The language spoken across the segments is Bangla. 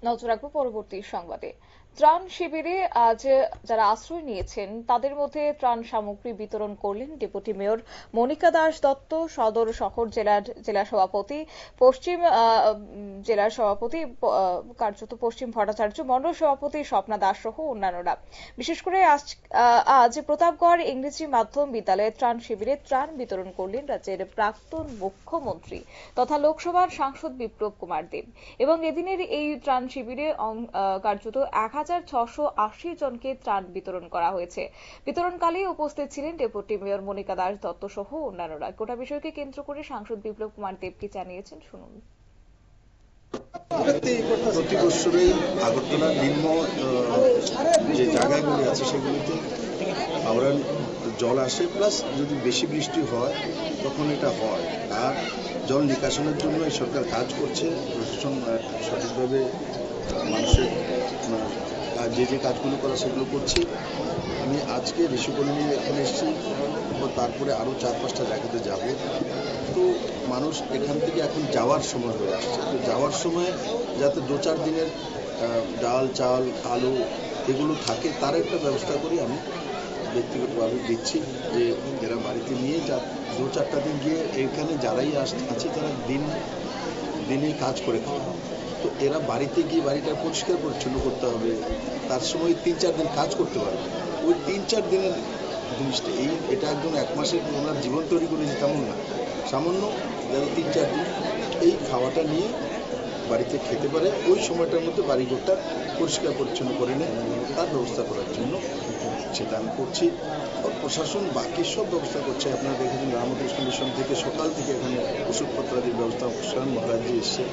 নজর রাখবো পরবর্তী সংবাদে। ত্রাণ শিবিরে আজ যারা আশ্রয় নিয়েছেন তাদের মধ্যে ত্রাণ সামগ্রী বিতরণ করলেন ডেপুটি মেয়র মনিকা দাস দত্ত, সদর শহর জেলা সভাপতি কার্যত পশ্চিম ভট্টাচার্য, মণ্ডল সভাপতি স্বপ্না দাস সহ অন্যান্যরা। বিশেষ করে আজ প্রতাপগড় ইংরেজি মাধ্যম বিদ্যালয়ে ত্রাণ শিবিরে ত্রাণ বিতরণ করলেন রাজ্যের প্রাক্তন মুখ্যমন্ত্রী তথা লোকসভার সাংসদ বিপ্লব কুমার দেব। এবং এদিনের এই ত্রাণ শিবিরে কার্যত 1680 জনকে ত্রাণ বিতরণ করা হয়েছে। বিতরণকালে উপস্থিত ছিলেন ডেপুটি মেয়র মনিকা দাস দত্ত সহ অন্যান্যরা। গোটা বিষয়কে কেন্দ্র করে সাংসদ বিপ্লব কুমার দেব কি জানিয়েছেন শুনুন। প্রতি বছরই আগরতলার নিম্ন যে জায়গাগুলি আছে সেগুলিতে হাওড়ার জল আসে, প্লাস যদি বেশি বৃষ্টি হয় তখন এটা হয়। আর জল নিকাশনের জন্য এই সরকার কাজ করছে, প্রশাসন সঠিকভাবে মানুষের যে কাজগুলো করা সেগুলো করছে। আমি আজকে ঋষিকোণে নিয়ে এখানে এসেছি, তারপরে আরও 4-5টা জায়গাতে যাব। তো মানুষ এখান থেকে এখন যাওয়ার সময় হয়ে আসছে, তো যাওয়ার সময় যাতে 2-4 দিনের ডাল, চাল, আলু এগুলো থাকে তার একটা ব্যবস্থা করি আমি ব্যক্তিগতভাবে দিচ্ছি, যে এরা বাড়িতে নিয়ে 2-4টা দিন গিয়ে এখানে যারাই আছে তারা দিনেই কাজ করে খাওয়া। তো এরা বাড়িতে গিয়ে বাড়িটা পরিষ্কার পরিচ্ছন্ন করতে হবে, তার সময় 3-4 দিন কাজ করতে পারবে। ওই 3-4 দিনের জিনিসটা এটা একদম 1 মাসের ওনার জীবন তৈরি করেছে তেমন না, সামান্য 3-4 দিন এই খাওয়াটা নিয়ে বাড়িতে খেতে পারে। ওই সময়টার মধ্যে বাড়িঘরটা পরিষ্কার পরিচ্ছন্ন করে নিয়ে তার ব্যবস্থা করার জন্য সেটা আমি করছি। প্রশাসন বাকি সব ব্যবস্থা করছে। আপনারা দেখেছেন রামকৃষ্ণ মিশন থেকে সকাল থেকে এখানে ওষুধপত্রাদির ব্যবস্থা স্বয়ং মহারাজ্যে এসছে।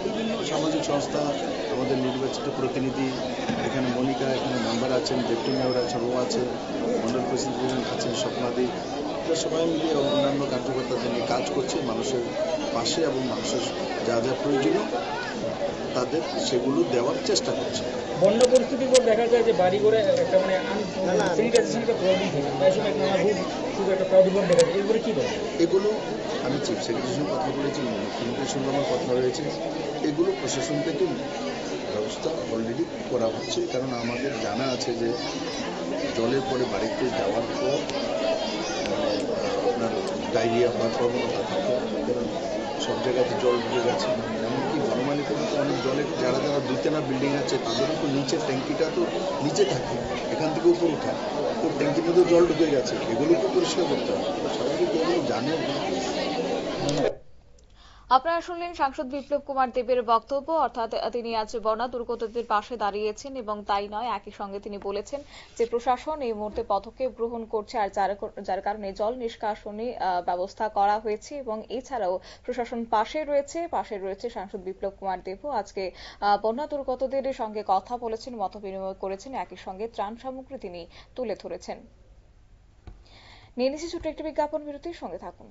বিভিন্ন সামাজিক সংস্থা, আমাদের নির্বাচিত প্রতিনিধি, এখানে মনিকা, এখানে মেম্বার আছেন, ডেপুটি মেয়র আছেন, ও আছে, মন্ডল প্রেসিডেন্ট আছেন স্বপ্নাদি, এটা সবাই মিলিয়ে অন্যান্য কার্যকর্তাদের নিয়ে কাজ করছে মানুষের পাশে, এবং মানুষের যা যা প্রয়োজনীয় তাদের সেগুলো দেওয়ার চেষ্টা করছে। বন্যা পরিস্থিতির পর দেখা যায় যে বাড়ি ঘরে একটা স্যানিটাইজেশনটা প্রবলেম থাকে, তাই সময় একটা প্রবলেম দেখা যায়। এগুলো কি বলে? এগুলো আমি চিফ সেক্রেটারির সঙ্গে কথা বলেছি, মুখ্যমন্ত্রীর সঙ্গে আমার কথা হয়েছে। এগুলো প্রশাসন থেকে ব্যবস্থা অলরেডি করা হচ্ছে, কারণ আমাদের জানা আছে যে জলের পরে বাড়িতে যাওয়ার পর আপনার ডায়রিয়া হওয়ার প্রবণতা থাকে, কারণ সব জায়গাতে জল ঢুকে গেছে। এমনকি বনমালীতে তো অনেক জলের যারা 2-3 বিল্ডিং আছে তাদেরও তো নিচে ট্যাঙ্কিটা তো নিচে থাকে, এখান থেকে উপর উঠায়, তো ট্যাঙ্কির মধ্যে জল ঢুকে গেছে, এগুলোকে পরিষ্কার করতে হবে। স্বাভাবিক এগুলো জানে। আপনারা শুনলেন সাংসদ বিপ্লব কুমার দেবের বক্তব্য, অর্থাৎ তিনি আজ বন্যা দুর্গতদের পাশে দাঁড়িয়েছেন এবং তাই নয়, একই সঙ্গে তিনি বলেছেন যে প্রশাসন এই মুহূর্তে পদক্ষেপ গ্রহণ করছে, আর যার কারণে জল নিষ্কাশনী ব্যবস্থা করা হয়েছে এবং এছাড়াও প্রশাসন পাশে রয়েছে সাংসদ বিপ্লব কুমার দেবও আজকে বন্যা দুর্গতদের সঙ্গে কথা বলেছেন, মত বিনিময় করেছেন, একই সঙ্গে ত্রাণ সামগ্রী তিনি তুলে ধরেছেন। নিয়ে নিচ্ছি ছোট্ট একটি বিজ্ঞাপন বিরতির সঙ্গে থাকুন।